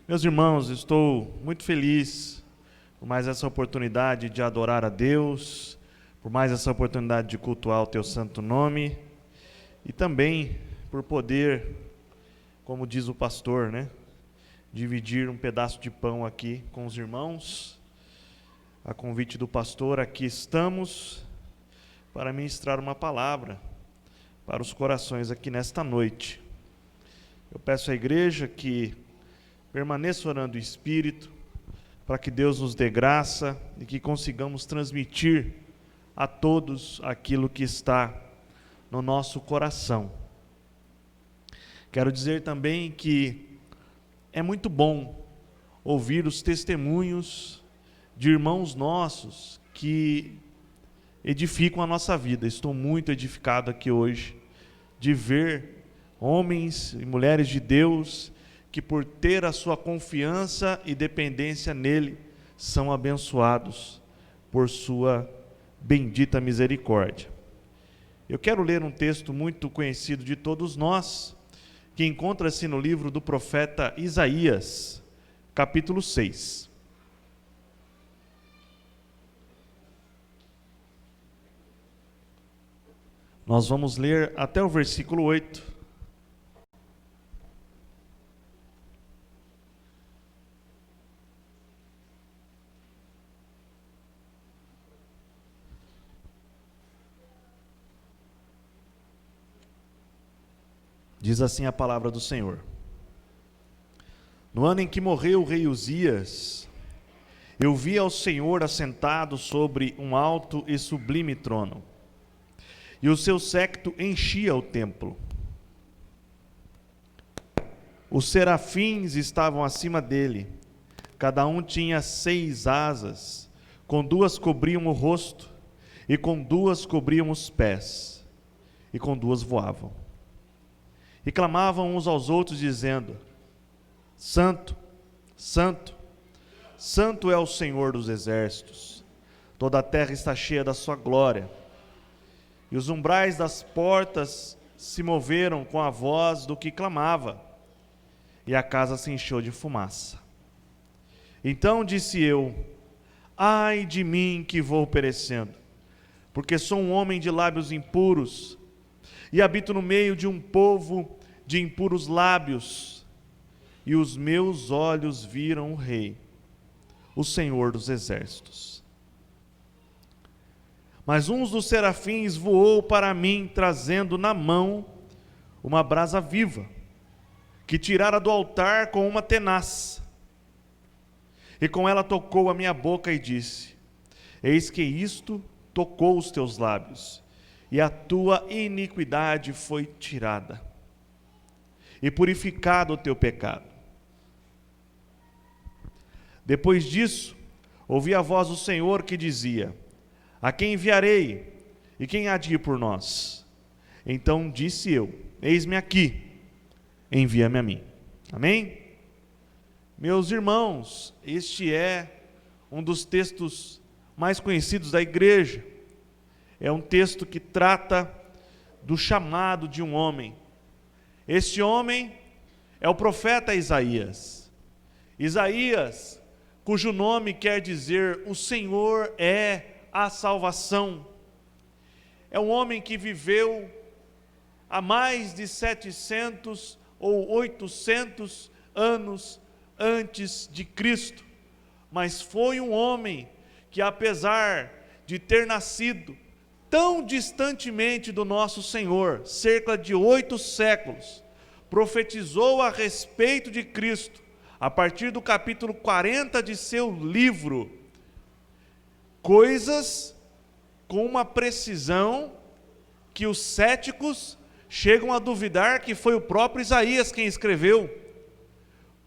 Meus irmãos, estou muito feliz por mais essa oportunidade de adorar a Deus, por mais essa oportunidade de cultuar o Teu santo nome e também por poder, como diz o pastor, dividir um pedaço de pão aqui com os irmãos. A convite do pastor, aqui estamos para ministrar uma palavra para os corações aqui nesta noite. Eu peço à igreja que permaneça orando o Espírito, para que Deus nos dê graça e que consigamos transmitir a todos aquilo que está no nosso coração. Quero dizer também que é muito bom ouvir os testemunhos de irmãos nossos que edificam a nossa vida. Estou muito edificado aqui hoje de ver homens e mulheres de Deus que, por ter a sua confiança e dependência nele, são abençoados por sua bendita misericórdia. Eu quero ler um texto muito conhecido de todos nós, que encontra-se no livro do profeta Isaías, capítulo 6. Nós vamos ler até o versículo 8. Diz assim a palavra do Senhor: No ano em que morreu o rei Uzias, eu vi ao Senhor assentado sobre um alto e sublime trono, e o seu séquito enchia o templo. Os serafins estavam acima dele, cada um tinha 6 asas, com 2 cobriam o rosto, e com 2 cobriam os pés, e com 2 voavam. E clamavam uns aos outros, dizendo: Santo, Santo, Santo é o Senhor dos exércitos, toda a terra está cheia da sua glória. E os umbrais das portas se moveram com a voz do que clamava, e a casa se encheu de fumaça. Então disse eu: Ai de mim que vou perecendo, porque sou um homem de lábios impuros, e habito no meio de um povo de impuros lábios, e os meus olhos viram o Rei, o Senhor dos exércitos. Mas um dos serafins voou para mim, trazendo na mão uma brasa viva, que tirara do altar com uma tenaz. E com ela tocou a minha boca e disse: Eis que isto tocou os teus lábios, e a tua iniquidade foi tirada, e purificado o teu pecado. Depois disso, ouvi a voz do Senhor que dizia: A quem enviarei? E quem há de ir por nós? Então disse eu: Eis-me aqui, envia-me a mim. Amém? Meus irmãos, este é um dos textos mais conhecidos da igreja. É um texto que trata do chamado de um homem. Este homem é o profeta Isaías. Isaías, cujo nome quer dizer o Senhor é a salvação. É um homem que viveu há mais de 700 ou 800 anos antes de Cristo, mas foi um homem que, apesar de ter nascido tão distantemente do nosso Senhor, cerca de 8 séculos, profetizou a respeito de Cristo, a partir do capítulo 40 de seu livro, coisas com uma precisão que os céticos chegam a duvidar que foi o próprio Isaías quem escreveu,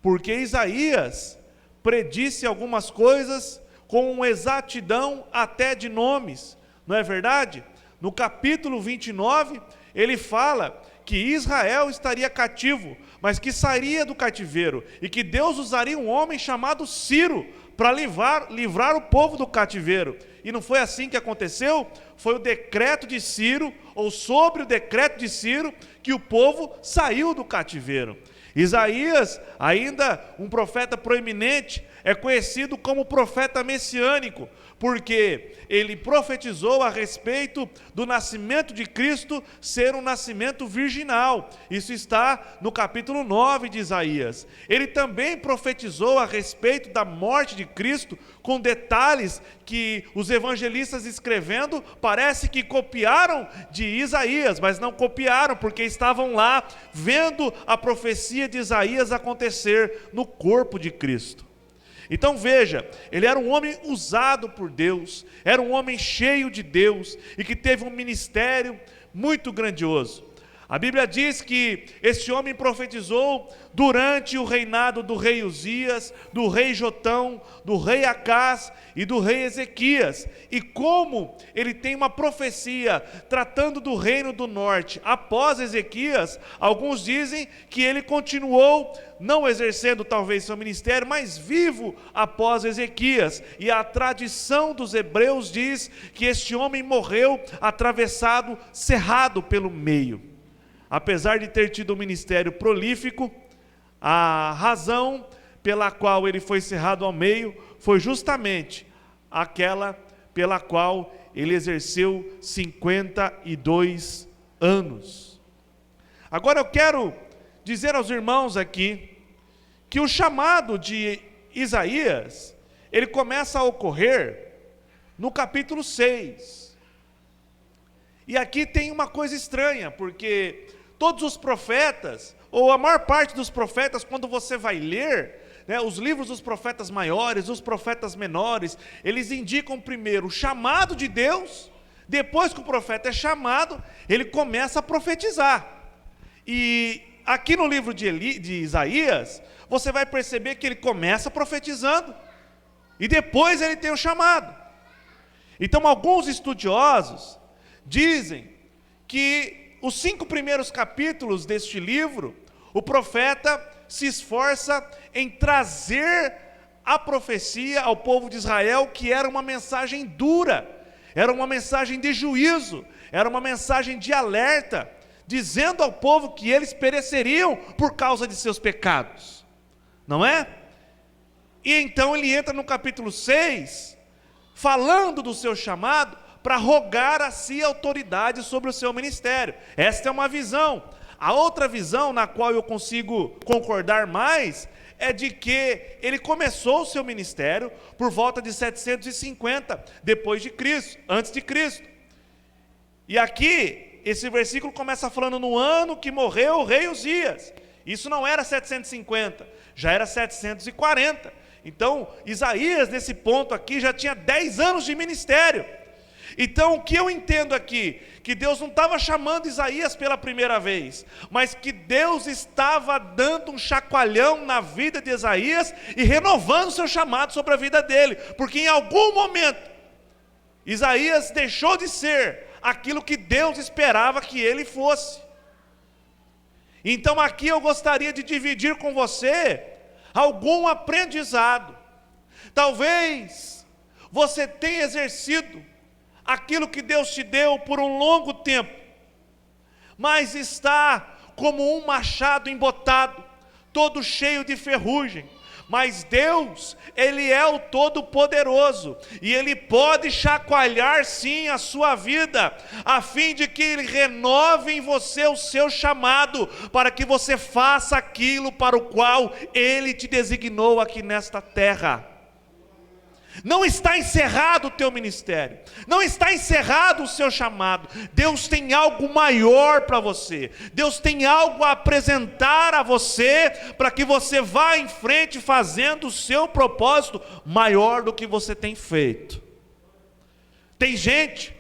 porque Isaías predisse algumas coisas com exatidão até de nomes, não é verdade? No capítulo 29, ele fala que Israel estaria cativo, mas que sairia do cativeiro, e que Deus usaria um homem chamado Ciro para livrar o povo do cativeiro. E não foi assim que aconteceu? Foi o decreto de Ciro, ou sobre o decreto de Ciro, que o povo saiu do cativeiro. Isaías, ainda um profeta proeminente, é conhecido como profeta messiânico, porque ele profetizou a respeito do nascimento de Cristo ser um nascimento virginal. Isso está no capítulo 9 de Isaías. Ele também profetizou a respeito da morte de Cristo, com detalhes que os evangelistas escrevendo parece que copiaram de Isaías, mas não copiaram, porque estavam lá vendo a profecia de Isaías acontecer no corpo de Cristo. Então veja, ele era um homem usado por Deus, era um homem cheio de Deus e que teve um ministério muito grandioso. A Bíblia diz que este homem profetizou durante o reinado do rei Uzias, do rei Jotão, do rei Acás e do rei Ezequias. E como ele tem uma profecia tratando do reino do norte após Ezequias, alguns dizem que ele continuou não exercendo talvez seu ministério, mas vivo após Ezequias. E a tradição dos hebreus diz que este homem morreu atravessado, cerrado pelo meio. Apesar de ter tido um ministério prolífico, a razão pela qual ele foi cerrado ao meio foi justamente aquela pela qual ele exerceu 52 anos. Agora eu quero dizer aos irmãos aqui que o chamado de Isaías, ele começa a ocorrer no capítulo 6. E aqui tem uma coisa estranha, porque todos os profetas, ou a maior parte dos profetas, quando você vai ler, né, os livros dos profetas maiores, os profetas menores, eles indicam primeiro o chamado de Deus, depois que o profeta é chamado, ele começa a profetizar. E aqui no livro de Isaías, você vai perceber que ele começa profetizando, e depois ele tem o chamado. Então alguns estudiosos dizem que os 5 primeiros capítulos deste livro, o profeta se esforça em trazer a profecia ao povo de Israel, que era uma mensagem dura, era uma mensagem de juízo, era uma mensagem de alerta, dizendo ao povo que eles pereceriam por causa de seus pecados, não é? E então ele entra no capítulo 6, falando do seu chamado, para rogar a si autoridade sobre o seu ministério. Esta é uma visão. A outra visão, na qual eu consigo concordar mais, é de que ele começou o seu ministério por volta de 750 depois de Cristo, antes de Cristo. E aqui, esse versículo começa falando no ano que morreu o rei Uzias. Isso não era 750, já era 740. Então, Isaías, nesse ponto aqui, já tinha 10 anos de ministério. Então o que eu entendo aqui, que Deus não estava chamando Isaías pela primeira vez, mas que Deus estava dando um chacoalhão na vida de Isaías e renovando o seu chamado sobre a vida dele, porque em algum momento Isaías deixou de ser aquilo que Deus esperava que ele fosse. Então aqui eu gostaria de dividir com você algum aprendizado. Talvez você tenha exercido aquilo que Deus te deu por um longo tempo, mas está como um machado embotado, todo cheio de ferrugem. Mas Deus, Ele é o Todo-Poderoso, e Ele pode chacoalhar sim a sua vida, a fim de que Ele renove em você o seu chamado, para que você faça aquilo para o qual Ele te designou aqui nesta terra. Não está encerrado o teu ministério, não está encerrado o seu chamado. Deus tem algo maior para você, Deus tem algo a apresentar a você, para que você vá em frente fazendo o seu propósito maior do que você tem feito. Tem gente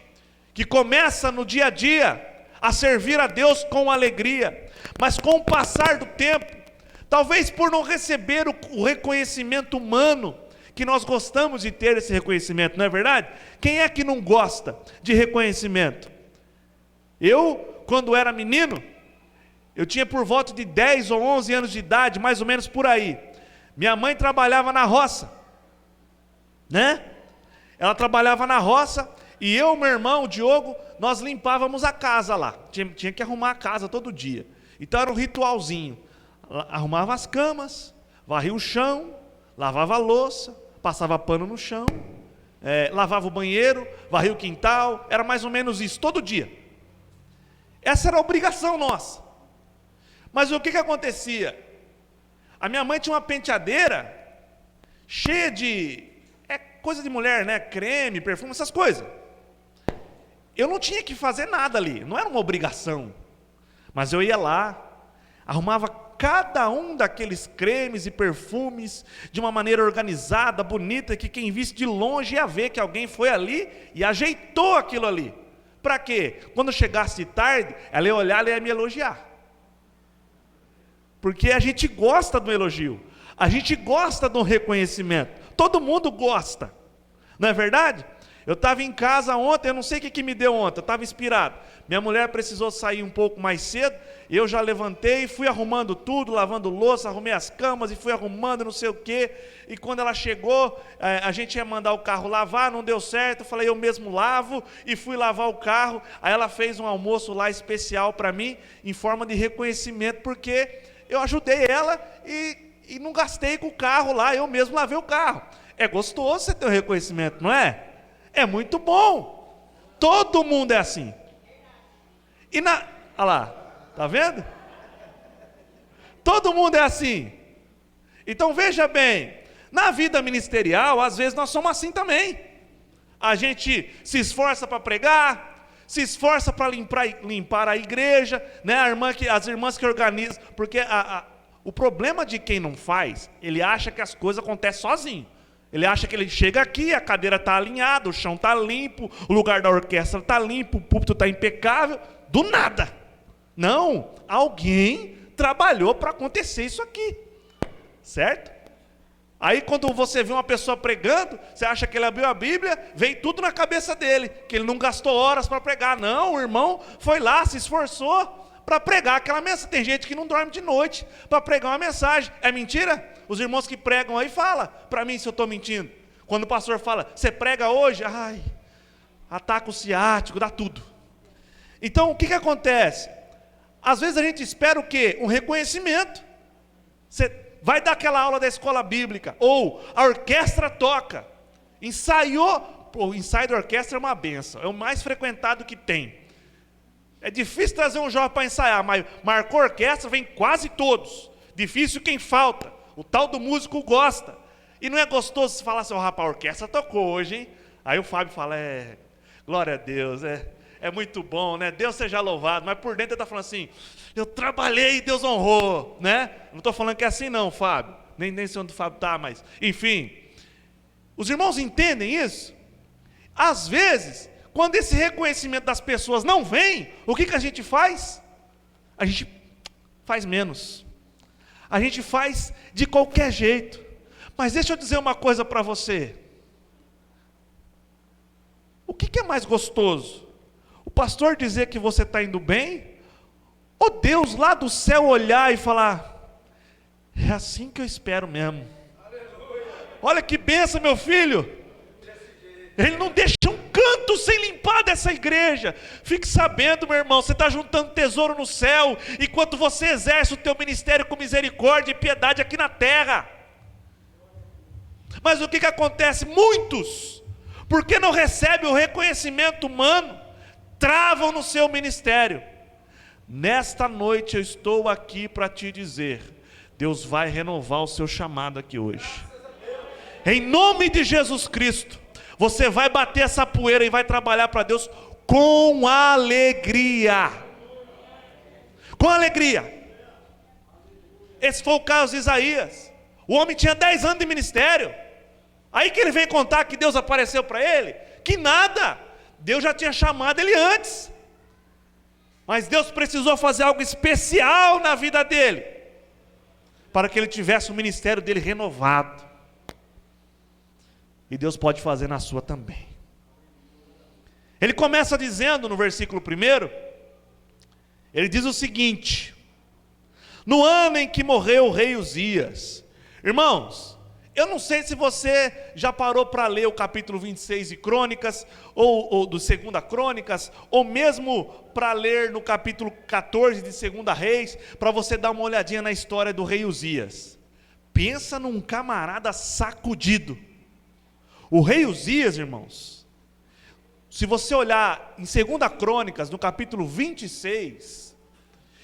que começa no dia a dia a servir a Deus com alegria, mas com o passar do tempo, talvez por não receber o reconhecimento humano, que nós gostamos de ter esse reconhecimento, não é verdade? Quem é que não gosta de reconhecimento? Eu, quando era menino, eu tinha por volta de 10 ou 11 anos de idade, mais ou menos por aí. Minha mãe trabalhava na roça, né? Ela trabalhava na roça, e eu, meu irmão, o Diogo, nós limpávamos a casa lá. Tinha que arrumar a casa todo dia. Então era um ritualzinho. arrumava as camas, varria o chão, lavava a louça, passava pano no chão, lavava o banheiro, varria o quintal, era mais ou menos isso, todo dia. Essa era a obrigação nossa. Mas o que acontecia? A minha mãe tinha uma penteadeira cheia de coisa de mulher, né? Creme, perfume, essas coisas. Eu não tinha que fazer nada ali, não era uma obrigação. Mas eu ia lá, arrumava cada um daqueles cremes e perfumes de uma maneira organizada, bonita, que quem visse de longe ia ver que alguém foi ali e ajeitou aquilo ali. Para quê? Quando chegasse tarde, ela ia olhar e ia me elogiar. Porque a gente gosta do elogio, a gente gosta do reconhecimento, todo mundo gosta, não é verdade? Eu estava em casa ontem, eu não sei o que me deu ontem, eu estava inspirado. Minha mulher precisou sair um pouco mais cedo, eu já levantei, fui arrumando tudo, lavando louça, arrumei as camas e fui arrumando não sei o quê. E quando ela chegou, a gente ia mandar o carro lavar, não deu certo, eu falei, eu mesmo lavo, e fui lavar o carro. Aí ela fez um almoço lá especial para mim, em forma de reconhecimento, porque eu ajudei ela e não gastei com o carro lá, eu mesmo lavei o carro. É gostoso você ter um reconhecimento, não é? É muito bom. Todo mundo é assim. Olha lá, tá vendo? Todo mundo é assim. Então veja bem, na vida ministerial, às vezes nós somos assim também. A gente se esforça para pregar, se esforça para limpar a igreja, né? As irmãs que organizam, porque o problema de quem não faz, ele acha que as coisas acontecem sozinho. Ele acha que ele chega aqui, a cadeira está alinhada, o chão está limpo, o lugar da orquestra está limpo, o púlpito está impecável, do nada. Não, alguém trabalhou para acontecer isso aqui, certo? Aí quando você vê uma pessoa pregando, você acha que ele abriu a Bíblia, vem tudo na cabeça dele, que ele não gastou horas para pregar. Não, o irmão foi lá, se esforçou para pregar aquela mensagem. Tem gente que não dorme de noite para pregar uma mensagem. É mentira? Os irmãos que pregam aí falam para mim se eu estou mentindo. Quando o pastor fala, você prega hoje? Ai, ataca o ciático, dá tudo. Então o que acontece? Às vezes a gente espera o quê? Um reconhecimento. Você vai dar aquela aula da escola bíblica, ou a orquestra toca, ensaiou, o ensaio da orquestra é uma benção, é o mais frequentado que tem. É difícil trazer um jovem para ensaiar, mas marcou a orquestra, vem quase todos. Difícil quem falta, o tal do músico gosta. E não é gostoso se falar assim, rapaz, a orquestra tocou hoje, hein? Aí o Fábio fala, glória a Deus, é muito bom, né? Deus seja louvado, mas por dentro ele está falando assim, eu trabalhei e Deus honrou, né? Não estou falando que é assim não, Fábio, nem sei onde o Fábio está, mas, enfim. Os irmãos entendem isso? Às vezes, quando esse reconhecimento das pessoas não vem, o que a gente faz? A gente faz menos. A gente faz de qualquer jeito. Mas deixa eu dizer uma coisa para você. O que é mais gostoso? O pastor dizer que você está indo bem? Ou Deus lá do céu olhar e falar, é assim que eu espero mesmo. Olha que bênção, meu filho. Ele não deixa um canto sem limpar dessa igreja. Fique sabendo, meu irmão, você está juntando tesouro no céu, enquanto você exerce o teu ministério com misericórdia e piedade aqui na terra. Mas o que acontece? Muitos, porque não recebem o reconhecimento humano, travam no seu ministério. Nesta noite eu estou aqui para te dizer, Deus vai renovar o seu chamado aqui hoje. Em nome de Jesus Cristo, você vai bater essa poeira e vai trabalhar para Deus com alegria. Com alegria. Esse foi o caso de Isaías. O homem tinha 10 anos de ministério. Aí que ele vem contar que Deus apareceu para ele. Que nada. Deus já tinha chamado ele antes. Mas Deus precisou fazer algo especial na vida dele, para que ele tivesse o ministério dele renovado. E Deus pode fazer na sua também. Ele começa dizendo no versículo 1, ele diz o seguinte: no ano em que morreu o rei Uzias. Irmãos, Eu não sei se você já parou para ler o capítulo 26 de Crônicas, ou do 2 Crônicas, ou mesmo para ler no capítulo 14 de 2 Reis, para você dar uma olhadinha na história do rei Uzias. Pensa num camarada sacudido. O rei Uzias, irmãos, se você olhar em 2 Crônicas, no capítulo 26,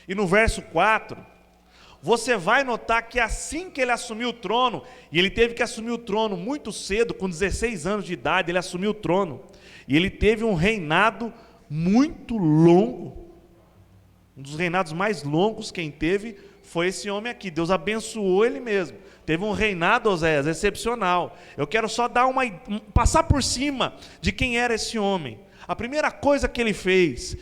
e no verso 4, você vai notar que assim que ele assumiu o trono, e ele teve que assumir o trono muito cedo, com 16 anos de idade, ele assumiu o trono, e ele teve um reinado muito longo, um dos reinados mais longos quem teve foi esse homem aqui. Deus abençoou ele mesmo, teve um reinado, Oséias, excepcional. Eu quero só dar passar por cima de quem era esse homem. A primeira coisa que ele fez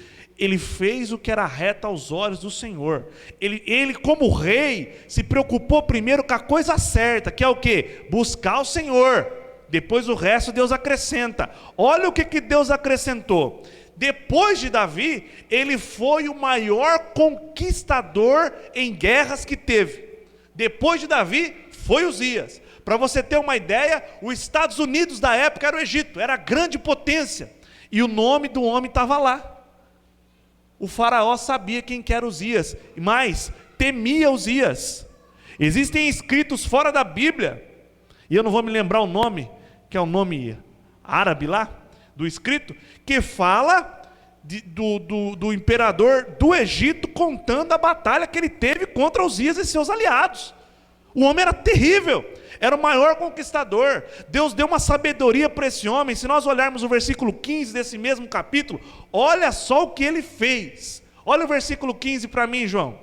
o que era reto aos olhos do Senhor. Ele como rei, se preocupou primeiro com a coisa certa, que é o quê? Buscar o Senhor. Depois o resto Deus acrescenta. Olha o que Deus acrescentou. Depois de Davi, ele foi o maior conquistador em guerras que teve. Depois de Davi, foi Uzias. Para você ter uma ideia, os Estados Unidos da época era o Egito, era a grande potência. E o nome do homem estava lá. O faraó sabia quem que era Uzias, mas temia Uzias. Existem escritos fora da Bíblia, e eu não vou me lembrar o nome, que é o nome árabe lá, do escrito, que fala do imperador do Egito contando a batalha que ele teve contra Uzias e seus aliados. O homem era terrível, era o maior conquistador. Deus deu uma sabedoria para esse homem. Se nós olharmos o versículo 15 desse mesmo capítulo, olha só o que ele fez. Olha o versículo 15 para mim, João.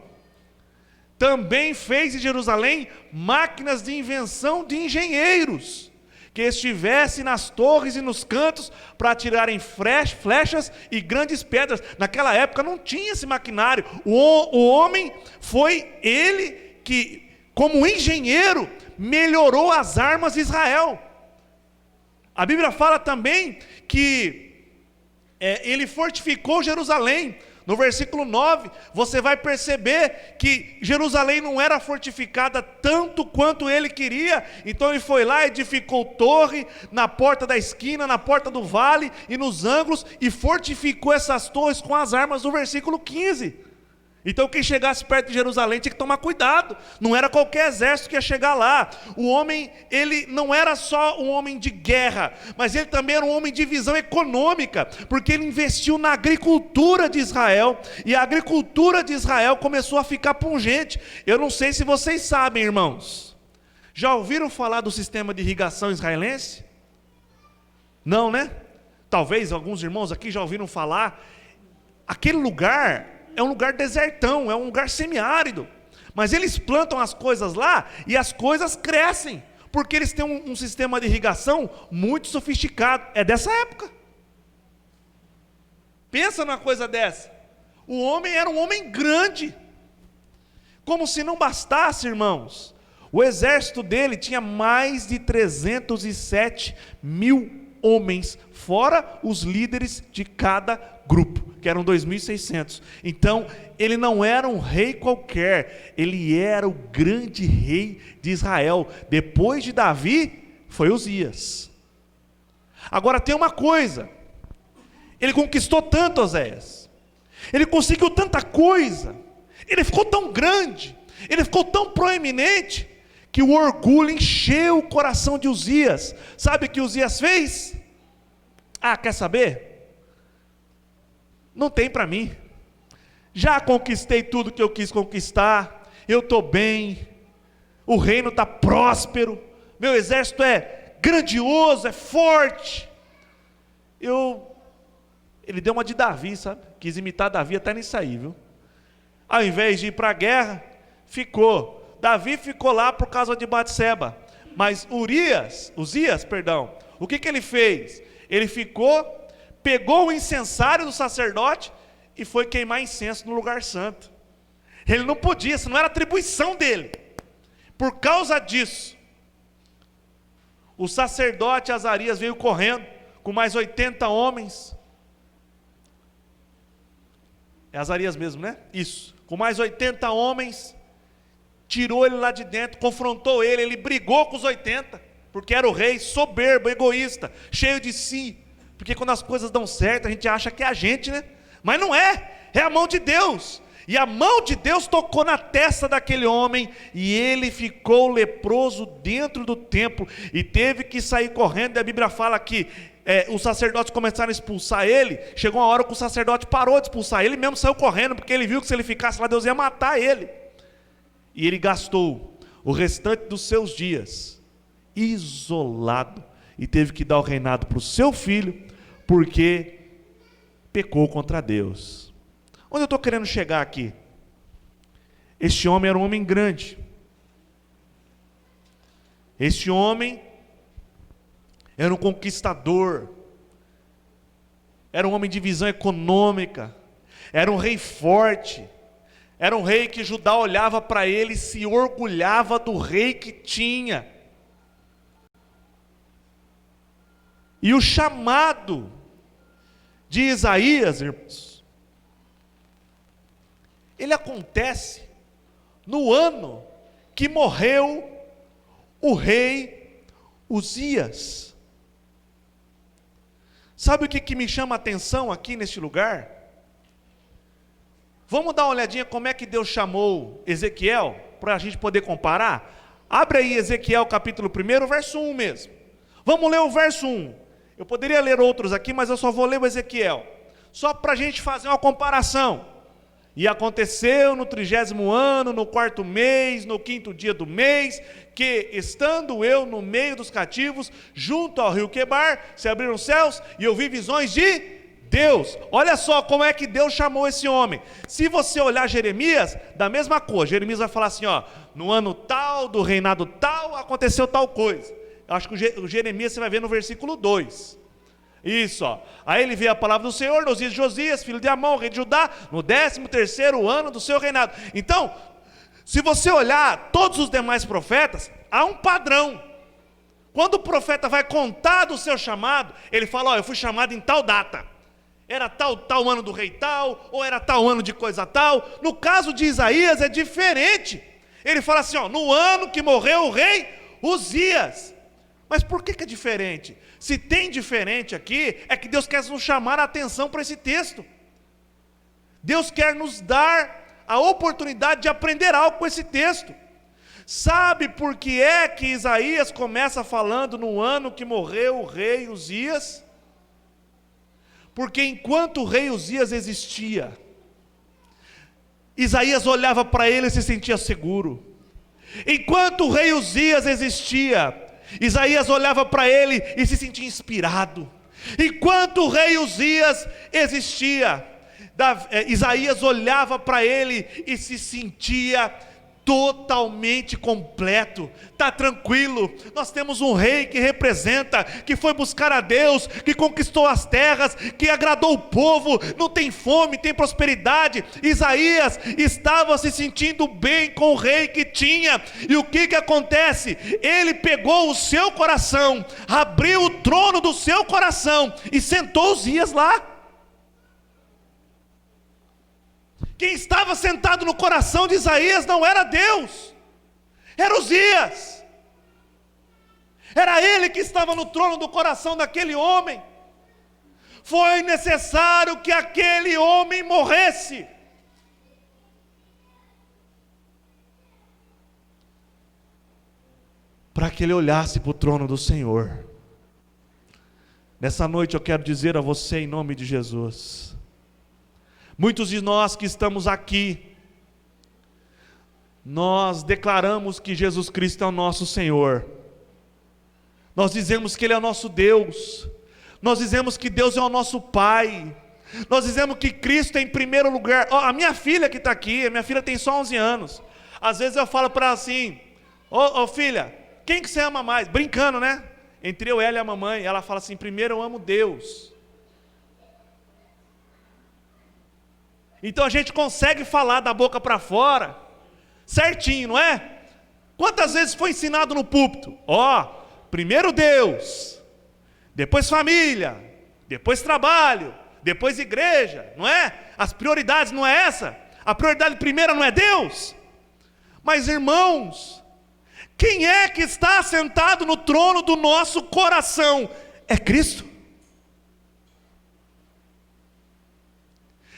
Também fez em Jerusalém máquinas de invenção de engenheiros, que estivessem nas torres e nos cantos para atirarem flechas e grandes pedras. Naquela época não tinha esse maquinário. O homem foi ele que, como engenheiro, melhorou as armas de Israel. A Bíblia fala também que ele fortificou Jerusalém. No versículo 9, você vai perceber que Jerusalém não era fortificada tanto quanto ele queria. Então ele foi lá, edificou torre na porta da esquina, na porta do vale e nos ângulos, e fortificou essas torres com as armas do versículo 15. Então quem chegasse perto de Jerusalém tinha que tomar cuidado. Não era qualquer exército que ia chegar lá. O homem, ele não era só um homem de guerra, mas ele também era um homem de visão econômica, porque ele investiu na agricultura de Israel, e a agricultura de Israel começou a ficar pungente. Eu não sei se vocês sabem, irmãos, já ouviram falar do sistema de irrigação israelense? Não, né? Talvez alguns irmãos aqui já ouviram falar. Aquele lugar é um lugar desertão, é um lugar semiárido, mas eles plantam as coisas lá e as coisas crescem, porque eles têm um sistema de irrigação muito sofisticado. É dessa época. Pensa numa coisa dessa. O homem era um homem grande. Como se não bastasse, irmãos, o exército dele tinha mais de 307 mil homens, fora os líderes de cada grupo, que eram 2.600. Então, ele não era um rei qualquer, ele era o grande rei de Israel. Depois de Davi, foi Uzias. Agora tem uma coisa, ele conquistou tanto, Oséias, ele conseguiu tanta coisa, ele ficou tão grande, ele ficou tão proeminente, que o orgulho encheu o coração de Uzias. Sabe o que Uzias fez? Ah, quer saber? Não tem para mim. Já conquistei tudo que eu quis conquistar. Eu estou bem. O reino está próspero. Meu exército é grandioso, é forte. Ele deu uma de Davi, sabe? Quis imitar Davi até nisso aí, viu? Ao invés de ir para a guerra, ficou. Davi ficou lá por causa de Batseba. Mas Uzias, o que ele fez? Ele pegou o incensário do sacerdote e foi queimar incenso no lugar santo. Ele não podia, isso não era atribuição dele. Por causa disso, o sacerdote Azarias veio correndo com mais 80 homens. É Azarias mesmo, né? Isso. Com mais 80 homens, tirou ele lá de dentro, confrontou ele, ele brigou com os 80, porque era o rei soberbo, egoísta, cheio de si, porque quando as coisas dão certo, a gente acha que é a gente, né? Mas não é, é a mão de Deus. E a mão de Deus tocou na testa daquele homem, e ele ficou leproso dentro do templo, e teve que sair correndo. E a Bíblia fala que os sacerdotes começaram a expulsar ele. Chegou uma hora que o sacerdote parou de expulsar ele, mesmo saiu correndo, porque ele viu que se ele ficasse lá, Deus ia matar ele. E ele gastou o restante dos seus dias isolado, e teve que dar o reinado para o seu filho, porque pecou contra Deus. Onde eu estou querendo chegar aqui? Este homem era um homem grande. Este homem era um conquistador. Era um homem de visão econômica. Era um rei forte. Era um rei que Judá olhava para ele e se orgulhava do rei que tinha. E o chamado de Isaías, irmãos, ele acontece no ano que morreu o rei Uzias. Sabe o que me chama a atenção aqui neste lugar? Vamos dar uma olhadinha como é que Deus chamou Ezequiel, para a gente poder comparar? Abre aí Ezequiel capítulo 1, verso 1 mesmo. Vamos ler o verso 1. Eu poderia ler outros aqui, mas eu só vou ler o Ezequiel, só para a gente fazer uma comparação. E aconteceu no 30º ano, no 4º mês, no 5º dia do mês, que estando eu no meio dos cativos, junto ao rio Quebar, se abriram os céus e eu vi visões de Deus. Olha só como é que Deus chamou esse homem. Se você olhar Jeremias, da mesma coisa, Jeremias vai falar assim, ó, no ano tal, do reinado tal, aconteceu tal coisa. Eu acho que o Jeremias você vai ver no versículo 2. Isso, ó. Aí ele vê a palavra do Senhor nos dias de Josias, filho de Amon, rei de Judá, no 13º ano do seu reinado. Então, se você olhar todos os demais profetas, há um padrão. Quando o profeta vai contar do seu chamado, ele fala, ó, eu fui chamado em tal data. Era tal ano do rei tal, ou era tal ano de coisa tal. No caso de Isaías é diferente. Ele fala assim, ó, no ano que morreu o rei Uzias. Mas por que é diferente? Se tem diferente aqui, é que Deus quer nos chamar a atenção para esse texto. Deus quer nos dar a oportunidade de aprender algo com esse texto. Sabe por que é que Isaías começa falando no ano que morreu o rei Uzias? Porque enquanto o rei Uzias existia, Isaías olhava para ele e se sentia seguro. Enquanto o rei Uzias existia, Isaías olhava para ele e se sentia inspirado. Enquanto o rei Uzias existia, Isaías olhava para ele e se sentia totalmente completo. Está tranquilo, nós temos um rei que representa, que foi buscar a Deus, que conquistou as terras, que agradou o povo, não tem fome, tem prosperidade. Isaías estava se sentindo bem com o rei que tinha. E o que acontece? Ele pegou o seu coração, abriu o trono do seu coração e sentou Uzias lá. Quem estava sentado no coração de Isaías não era Deus, era Uzias. Era ele que estava no trono do coração daquele homem. Foi necessário que aquele homem morresse para que ele olhasse para o trono do Senhor. Nessa noite eu quero dizer a você, em nome de Jesus, muitos de nós que estamos aqui, nós declaramos que Jesus Cristo é o nosso Senhor, nós dizemos que Ele é o nosso Deus, nós dizemos que Deus é o nosso Pai, nós dizemos que Cristo é em primeiro lugar. A minha filha que está aqui, a minha filha tem só 11 anos, às vezes eu falo para ela assim, filha, quem que você ama mais? Brincando, né? Entre eu, ela e a mamãe, ela fala assim, primeiro eu amo Deus. Então a gente consegue falar da boca para fora, certinho, não é? Quantas vezes foi ensinado no púlpito? Primeiro Deus, depois família, depois trabalho, depois igreja, não é? As prioridades não é essa? A prioridade primeira não é Deus? Mas irmãos, quem é que está sentado no trono do nosso coração? É Cristo.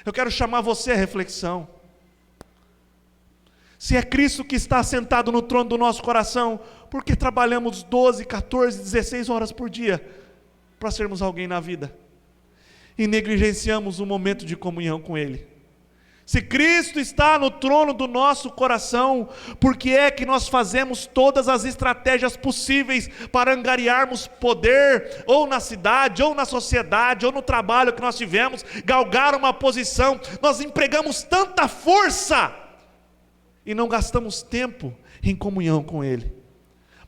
Eu quero chamar você à reflexão. Se é Cristo que está sentado no trono do nosso coração, por que trabalhamos 12, 14, 16 horas por dia para sermos alguém na vida? E negligenciamos um momento de comunhão com Ele. Se Cristo está no trono do nosso coração, por que é que nós fazemos todas as estratégias possíveis para angariarmos poder, ou na cidade, ou na sociedade, ou no trabalho que nós tivemos, galgar uma posição? Nós empregamos tanta força e não gastamos tempo em comunhão com Ele.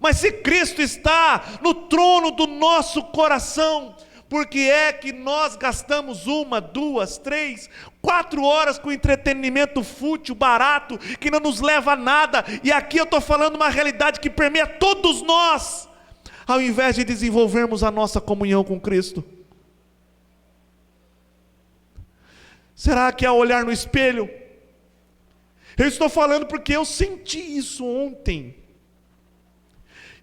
Mas se Cristo está no trono do nosso coração, por que é que nós gastamos 1, 2, 3, 4 horas com entretenimento fútil, barato, que não nos leva a nada? E aqui eu estou falando uma realidade que permeia todos nós, ao invés de desenvolvermos a nossa comunhão com Cristo. Será que ao olhar no espelho, eu estou falando porque eu senti isso ontem,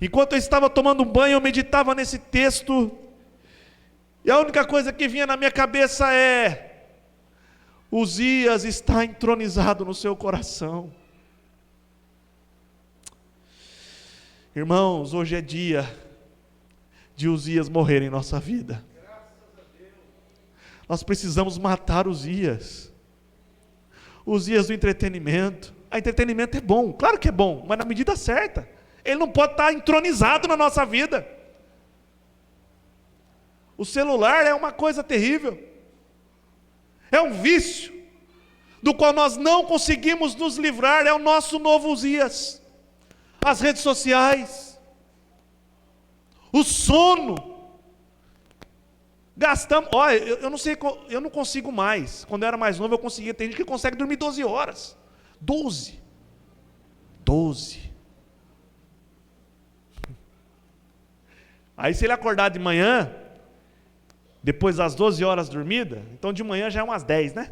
enquanto eu estava tomando um banho, eu meditava nesse texto, e a única coisa que vinha na minha cabeça é: Uzias está entronizado no seu coração. Irmãos, hoje é dia de Uzias morrer em nossa vida. Nós precisamos matar Uzias. Uzias do entretenimento. O entretenimento é bom, claro que é bom, mas na medida certa. Ele não pode estar entronizado na nossa vida. O celular é uma coisa terrível, é um vício, do qual nós não conseguimos nos livrar, é o nosso novo Uzias. As redes sociais, o sono, gastamos, olha, eu não sei, eu não consigo mais. Quando eu era mais novo eu conseguia, tem gente que consegue dormir 12 horas, 12, aí se ele acordar de manhã, depois das 12 horas dormida, então de manhã já é umas 10, né?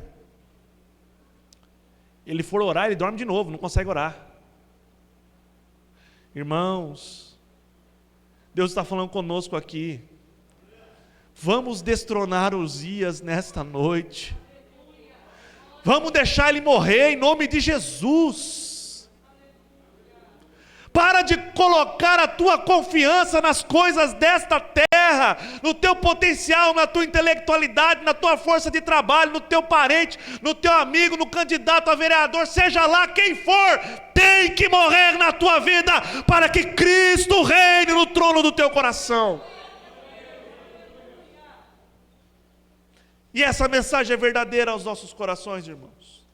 Ele for orar, ele dorme de novo, não consegue orar. Irmãos, Deus está falando conosco aqui. Vamos destronar Uzias nesta noite. Vamos deixar ele morrer em nome de Jesus. Para de colocar a tua confiança nas coisas desta terra, no teu potencial, na tua intelectualidade, na tua força de trabalho, no teu parente, no teu amigo, no candidato a vereador, seja lá quem for, tem que morrer na tua vida, para que Cristo reine no trono do teu coração. E essa mensagem é verdadeira aos nossos corações, irmãos.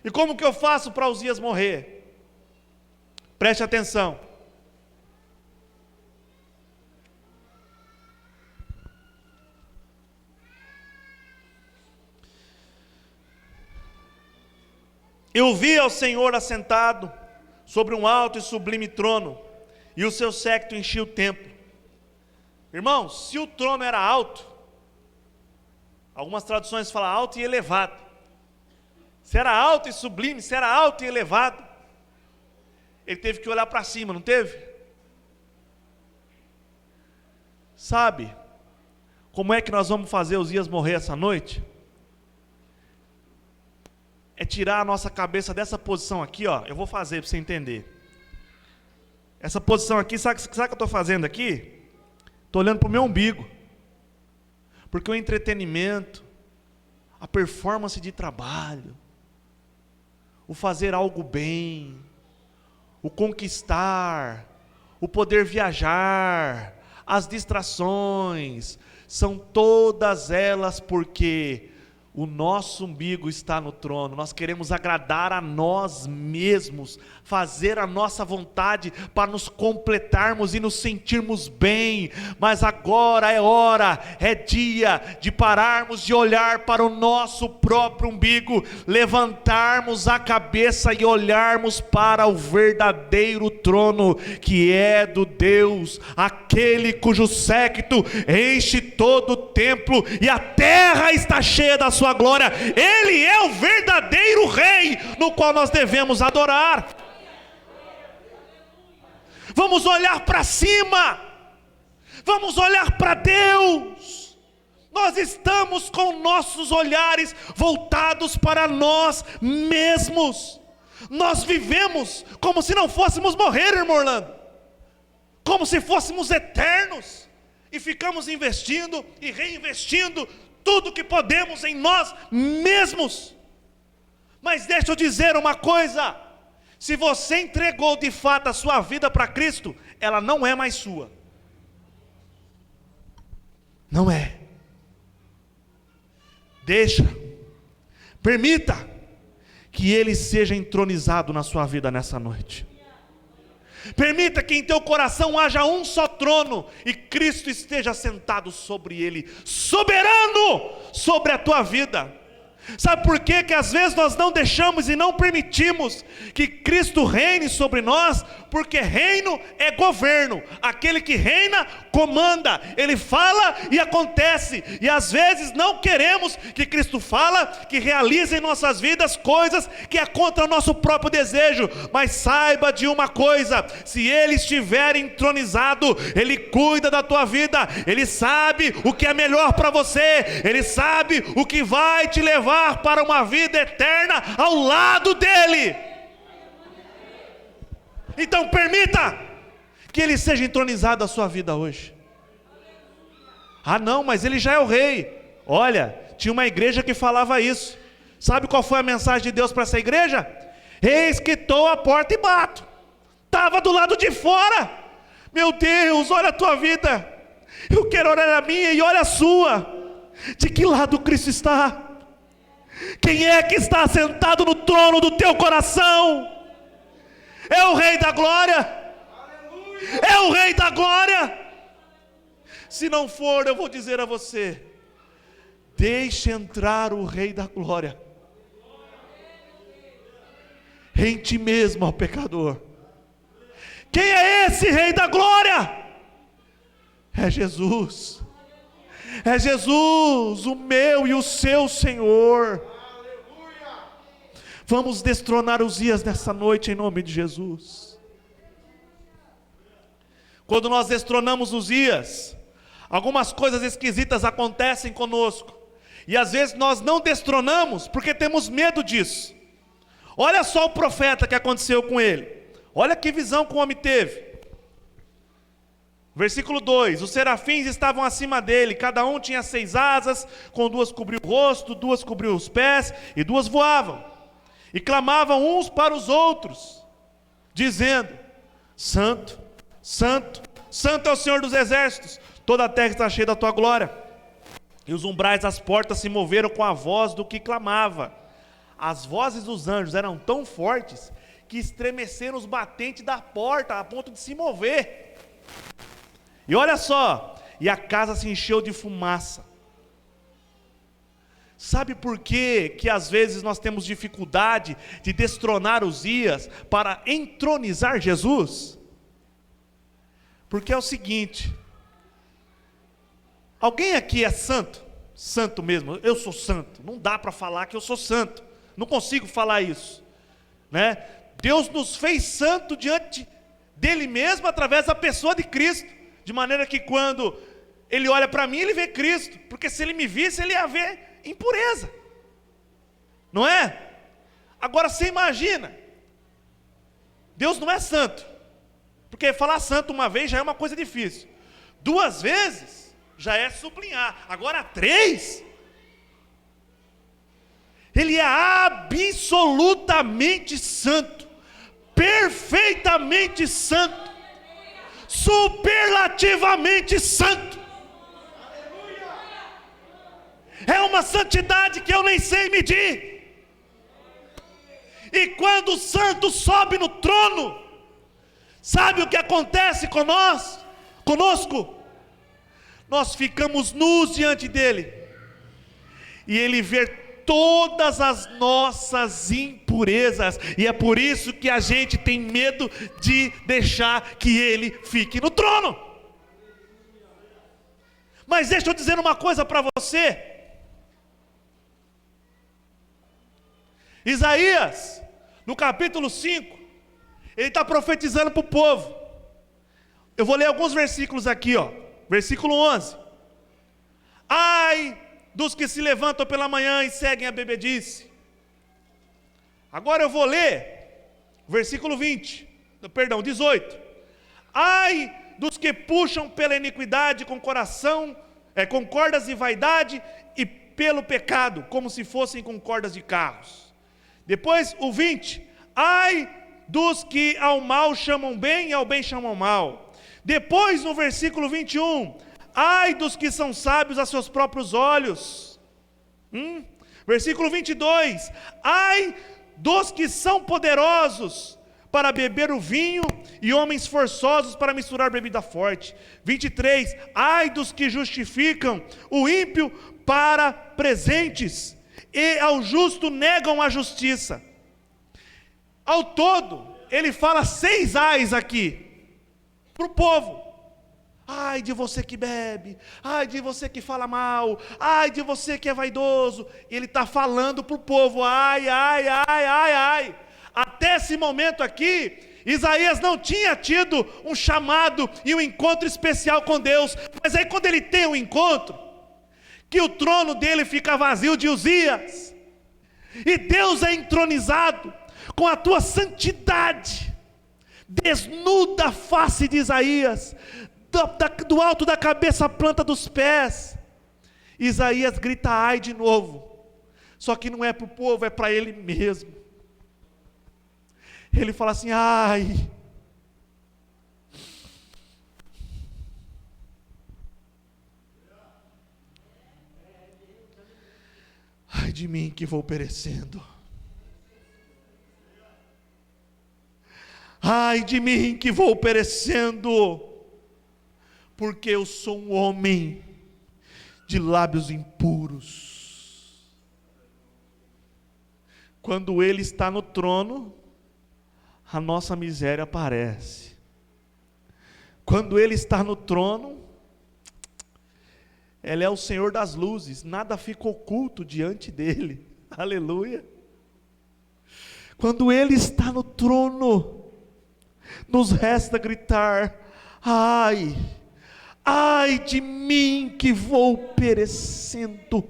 E como que eu faço para Uzias morrer? Preste atenção. Eu vi ao Senhor assentado sobre um alto e sublime trono, e o seu séquito enchia o templo. Irmãos, se o trono era alto, algumas traduções falam alto e elevado. Se era alto e sublime, se era alto e elevado, ele teve que olhar para cima, não teve? Sabe como é que nós vamos fazer Uzias morrer essa noite? É tirar a nossa cabeça dessa posição aqui, ó. Eu vou fazer para você entender. Essa posição aqui, sabe o que eu estou fazendo aqui? Estou olhando para o meu umbigo. Porque o entretenimento, a performance de trabalho, o fazer algo bem, o conquistar, o poder viajar, as distrações, são todas elas porque o nosso umbigo está no trono. Nós queremos agradar a nós mesmos, fazer a nossa vontade para nos completarmos e nos sentirmos bem. Mas agora é hora, é dia de pararmos de olhar para o nosso próprio umbigo, levantarmos a cabeça e olharmos para o verdadeiro trono, que é do Deus, aquele cujo séquito enche todo o templo e a terra está cheia da sua sua glória. Ele é o verdadeiro Rei no qual nós devemos adorar. Vamos olhar para cima, vamos olhar para Deus. Nós estamos com nossos olhares voltados para nós mesmos. Nós vivemos como se não fôssemos morrer, irmão Orlando, como se fôssemos eternos, e ficamos investindo e reinvestindo tudo que podemos em nós mesmos. Mas deixa eu dizer uma coisa: se você entregou de fato a sua vida para Cristo, ela não é mais sua. Não é. Permita que Ele seja entronizado na sua vida nessa noite. Permita que em teu coração haja um só trono e Cristo esteja sentado sobre ele, soberano sobre a tua vida. Sabe por quê? Que às vezes nós não deixamos e não permitimos que Cristo reine sobre nós? Porque reino é governo. Aquele que reina, comanda. Ele fala e acontece. E às vezes não queremos que Cristo fala, que realize em nossas vidas coisas que é contra o nosso próprio desejo. Mas saiba de uma coisa: se Ele estiver entronizado, Ele cuida da tua vida. Ele sabe o que é melhor para você. Ele sabe o que vai te levar para uma vida eterna ao lado dele. Então permita que Ele seja entronizado na sua vida hoje. Ah não, mas Ele já é o Rei. Olha, tinha uma igreja que falava isso. Sabe qual foi a mensagem de Deus para essa igreja? Eis que estou à porta e bato. Estava do lado de fora. Meu Deus, olha a tua vida. Eu quero olhar a minha e olha a sua. De que lado Cristo está? Quem é que está sentado no trono do teu coração? É o Rei da Glória. Aleluia. É o Rei da Glória. Se não for, eu vou dizer a você: deixe entrar o Rei da Glória em ti mesmo, ó pecador. Quem é esse Rei da Glória? É Jesus. É Jesus, o meu e o seu Senhor. Aleluia. Vamos destronar Uzias nessa noite em nome de Jesus. Quando nós destronamos Uzias, algumas coisas esquisitas acontecem conosco. E às vezes nós não destronamos porque temos medo disso. Olha só o profeta que aconteceu com ele. Olha que visão que o homem teve. Versículo 2: os serafins estavam acima dele, cada um tinha 6 asas, com 2 cobriu o rosto, 2 cobriu os pés, e 2 voavam, e clamavam uns para os outros, dizendo: Santo, Santo, Santo é o Senhor dos exércitos, toda a terra está cheia da tua glória. E os umbrais das portas se moveram com a voz do que clamava. As vozes dos anjos eram tão fortes que estremeceram os batentes da porta, a ponto de se mover. E olha só, e a casa se encheu de fumaça. Sabe por quê que às vezes nós temos dificuldade de destronar Uzias para entronizar Jesus? Porque é o seguinte: alguém aqui é santo? Santo mesmo, eu sou santo. Não dá para falar que eu sou santo, não consigo falar isso, né? Deus nos fez santo diante dele mesmo através da pessoa de Cristo. De maneira que quando ele olha para mim, ele vê Cristo. Porque se ele me visse, ele ia ver impureza. Não é? Agora você imagina, Deus não é santo. Porque falar santo uma vez já é uma coisa difícil. 2 vezes já é sublinhar. Agora 3, Ele é absolutamente santo. Perfeitamente santo. Superlativamente santo. É uma santidade que eu nem sei medir. E quando o santo sobe no trono, sabe o que acontece conosco? Nós ficamos nus diante dele, e ele vê todas as nossas impurezas, e é por isso que a gente tem medo de deixar que ele fique no trono. Mas deixa eu dizer uma coisa para você: Isaías, no capítulo 5, ele está profetizando para o povo. Eu vou ler alguns versículos aqui, ó. Versículo 11. Ai dos que se levantam pela manhã e seguem a bebedice. Agora eu vou ler o versículo 18. Ai dos que puxam pela iniquidade com coração, com cordas de vaidade e pelo pecado, como se fossem com cordas de carros. Depois o 20. Ai dos que ao mal chamam bem e ao bem chamam mal. Depois no versículo 21. Ai dos que são sábios a seus próprios olhos. Versículo 22. Ai dos que são poderosos para beber o vinho e homens forçosos para misturar bebida forte. 23. Ai dos que justificam o ímpio para presentes e ao justo negam a justiça. Ao todo, ele fala 6 ais aqui para o povo. Ai de você que bebe, ai de você que fala mal, ai de você que é vaidoso. Ele está falando para o povo, ai. Até esse momento aqui, Isaías não tinha tido um chamado e um encontro especial com Deus. Mas aí quando ele tem um encontro, que o trono dele fica vazio de Uzias, e Deus é entronizado com a tua santidade, desnuda a face de Isaías, do alto da cabeça à planta dos pés. Isaías grita ai de novo, só que não é para o povo, é para ele mesmo. Ele fala assim, ai de mim que vou perecendo, ai de mim que vou perecendo, porque eu sou um homem de lábios impuros. Quando ele está no trono, a nossa miséria aparece. Quando ele está no trono, ele é o Senhor das luzes, nada fica oculto diante dele. Aleluia. Quando ele está no trono, nos resta gritar, ai de mim que vou perecendo.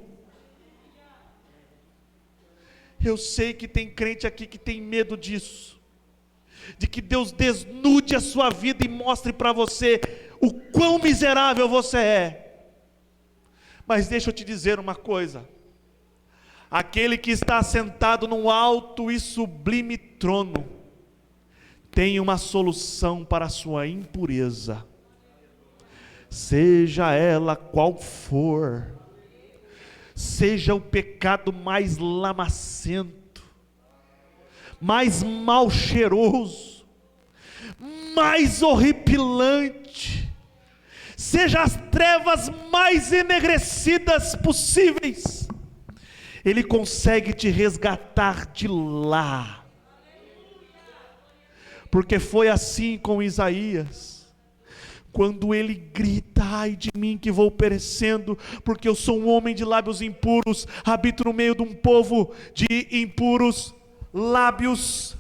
Eu sei que tem crente aqui que tem medo disso, de que Deus desnude a sua vida e mostre para você o quão miserável você é. Mas deixa eu te dizer uma coisa, aquele que está sentado num alto e sublime trono, tem uma solução para a sua impureza, seja ela qual for, seja o pecado mais lamacento, mais mal cheiroso, mais horripilante, seja as trevas mais enegrecidas possíveis, Ele consegue te resgatar de lá, porque foi assim com Isaías, quando ele grita, ai de mim que vou perecendo, porque eu sou um homem de lábios impuros, habito no meio de um povo de impuros lábios.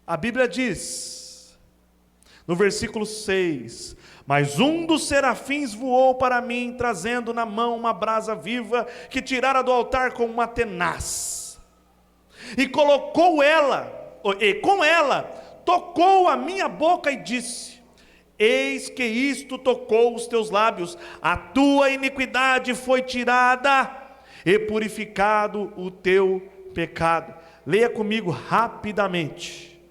A Bíblia diz, no versículo 6, mas um dos serafins voou para mim, trazendo na mão uma brasa viva, que tirara do altar com uma tenaz, e com ela tocou a minha boca e disse, eis que isto tocou os teus lábios, a tua iniquidade foi tirada, e purificado o teu pecado. Leia comigo rapidamente,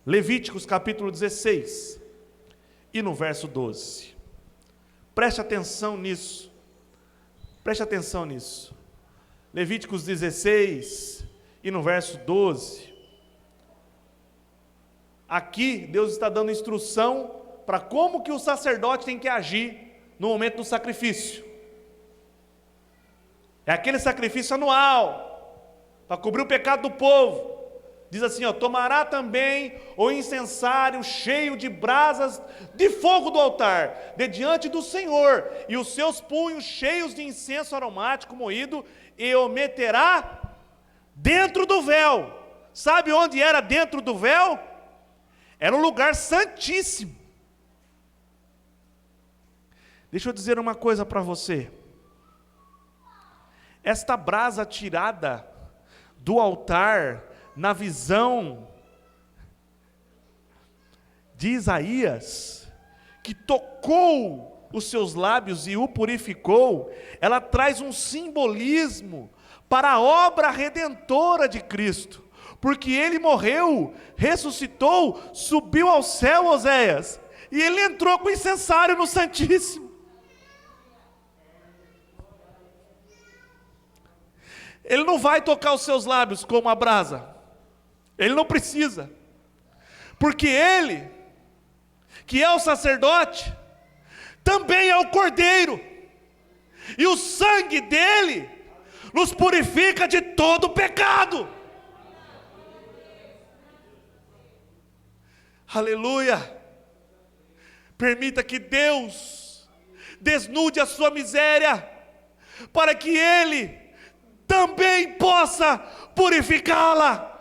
Levíticos capítulo 16, e no verso 12, preste atenção nisso, Levíticos 16, e no verso 12, aqui Deus está dando instrução para como que o sacerdote tem que agir no momento do sacrifício. É aquele sacrifício anual, para cobrir o pecado do povo. Diz assim, ó, tomará também o incensário cheio de brasas de fogo do altar, de diante do Senhor, e os seus punhos cheios de incenso aromático moído, e o meterá dentro do véu. Sabe onde era dentro do véu? Era um lugar santíssimo. Deixa eu dizer uma coisa para você. Esta brasa tirada do altar, na visão de Isaías, que tocou os seus lábios e o purificou, ela traz um simbolismo para a obra redentora de Cristo, porque ele morreu, ressuscitou, subiu ao céu, Oséias, e ele entrou com o incensário no Santíssimo. Ele não vai tocar os seus lábios como a brasa, ele não precisa, porque ele, que é o sacerdote, também é o Cordeiro, e o sangue dele nos purifica de todo pecado. Aleluia. Permita que Deus desnude a sua miséria, para que ele também possa purificá-la.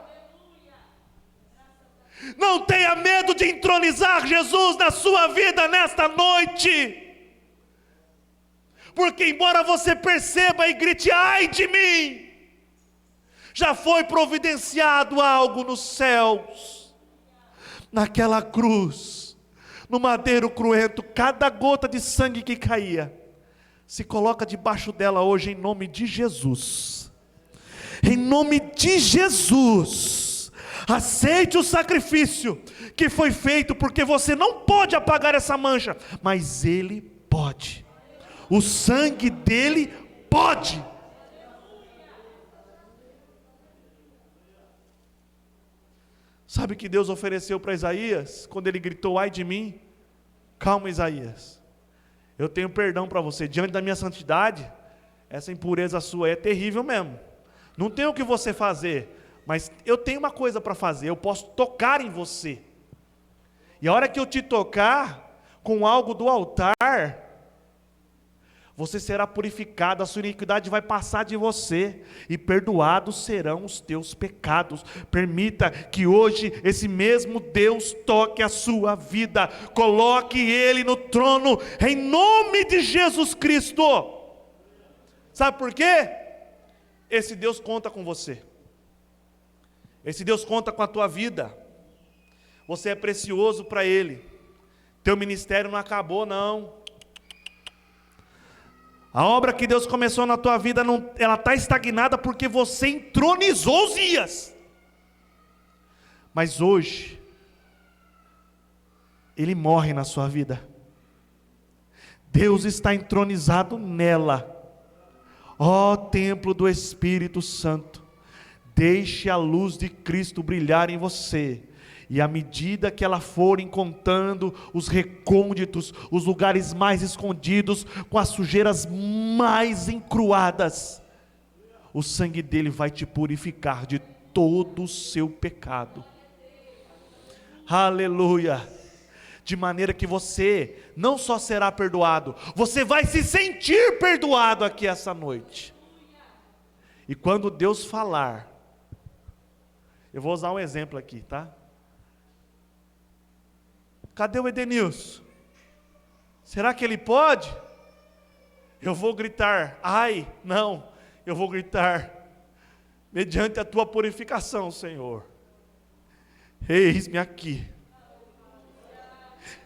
Não tenha medo de entronizar Jesus na sua vida nesta noite, porque embora você perceba e grite, ai de mim, já foi providenciado algo nos céus, naquela cruz, no madeiro cruento, cada gota de sangue que caía, se coloca debaixo dela hoje em nome de Jesus. Em nome de Jesus, aceite o sacrifício que foi feito, porque você não pode apagar essa mancha, mas Ele pode, o sangue dele pode. Sabe o que Deus ofereceu para Isaías, quando ele gritou, ai de mim? Calma, Isaías, eu tenho perdão para você, diante da minha santidade, essa impureza sua é terrível mesmo, não tem o que você fazer, mas eu tenho uma coisa para fazer, eu posso tocar em você, e a hora que eu te tocar, com algo do altar, você será purificado, a sua iniquidade vai passar de você, e perdoados serão os teus pecados. Permita que hoje esse mesmo Deus toque a sua vida, coloque Ele no trono, em nome de Jesus Cristo. Sabe por quê? Esse Deus conta com você, esse Deus conta com a tua vida, você é precioso para Ele, teu ministério não acabou não. A obra que Deus começou na tua vida, ela está estagnada porque você entronizou Uzias. Mas hoje, ele morre na sua vida. Deus está entronizado nela. Ó templo do Espírito Santo, deixe a luz de Cristo brilhar em você. E à medida que ela for encontrando os recônditos, os lugares mais escondidos, com as sujeiras mais encruadas, o sangue dele vai te purificar de todo o seu pecado. Aleluia! De maneira que você não só será perdoado, você vai se sentir perdoado aqui essa noite. E quando Deus falar, eu vou usar um exemplo aqui, tá? Cadê o Edenilson? Será que ele pode? Eu vou gritar, ai, não, eu vou gritar, mediante a tua purificação, Senhor, eis-me aqui,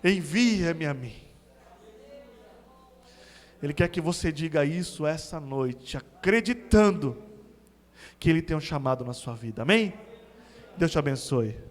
envia-me a mim. Ele quer que você diga isso essa noite, acreditando que Ele tem um chamado na sua vida, amém? Deus te abençoe.